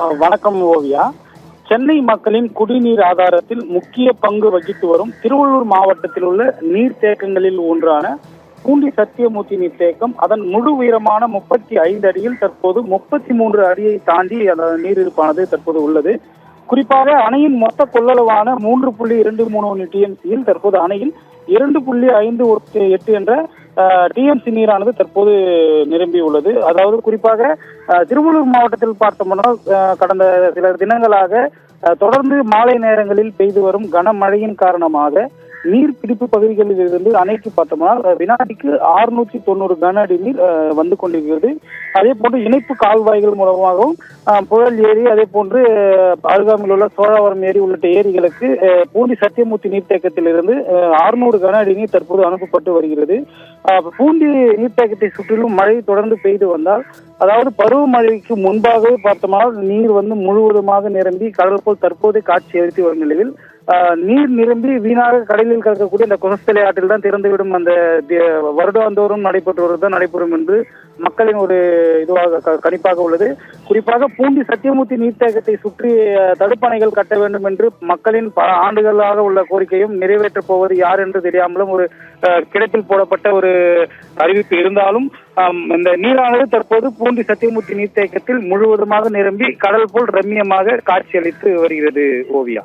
வணக்கம் ஓவியா. சென்னை மக்களின் குடிநீர் ஆதாரத்தில் முக்கிய பங்கு வகித்து வரும் திருவள்ளூர் மாவட்டத்தில் உள்ள நீர்த்தேக்கங்களில் ஒன்றான பூண்டி சத்தியமூர்த்தி நீர்த்தேக்கம் அதன் முழு உயரமான 35 அடியில் தற்போது 33 அடியை தாண்டி அந்த நீர் இருப்பானது தற்போது உள்ளது. குறிப்பாக அணையின் மொத்த கொள்ளளவான 3.23 டிஎம்சியில் தற்போது அணையில் 2.58 என்ற டிஎம்சி நீரானது தற்போது நிரம்பியுள்ளது. அதாவது குறிப்பாக திருவள்ளூர் மாவட்டத்தில் பார்த்தோம்னா கடந்த சில தினங்களாக தொடர்ந்து மாலை நேரங்களில் பெய்து வரும் கனமழையின் காரணமாக நீர்பிடிப்பு பகுதிகளில் இருந்து அணைக்கு பார்த்தோம்னா வினாடிக்கு 690 கன அடி நீர் வந்து கொண்டிருக்கிறது. அதே போன்று இணைப்பு கால்வாய்கள் மூலமாகவும் புழல் ஏரி, அதே போன்று அருகாமையில் உள்ள சோழாவரம் ஏரி உள்ளிட்ட ஏரிகளுக்கு பூண்டி சத்தியமூர்த்தி நீர்த்தேக்கத்திலிருந்து 600 கன அடி நீர் தற்போது அனுப்பப்பட்டு வருகிறது. பூண்டி நீர்த்தேக்கத்தை சுற்றிலும் மழை தொடர்ந்து பெய்து வந்தால், அதாவது பருவமழைக்கு முன்பாகவே பார்த்தோம்னா நீர் முழுவதுமாக நிரம்பி கடல் போல் தற்போது காட்சி அளித்து வரும் நிலையில் நீர் நிரம்பி வீணாக கடலில் கலக்கக்கூடிய இந்த குசஸ்தலை ஆற்றில் தான் திறந்துவிடும் அந்த வருடாந்தோறும் நடைபெறும் என்று மக்களின் ஒரு இதுவாக கணிப்பாக உள்ளது. குறிப்பாக பூண்டி சத்தியமூர்த்தி நீர்த்தேக்கத்தை சுற்றி தடுப்பணைகள் கட்ட வேண்டும் என்று மக்களின் பல ஆண்டுகளாக உள்ள கோரிக்கையும் நிறைவேற்றப் போவது யார் என்று தெரியாமலும் ஒரு கிடப்பில் போடப்பட்ட ஒரு அறிவிப்பு இருந்தாலும் இந்த நீரானது தற்போது பூண்டி சத்தியமூர்த்தி நீர்த்தேக்கத்தில் முழுவதுமாக நிரம்பி கடல் போல் ரம்மியமாக காட்சியளித்து வருகிறது. ஓவியா.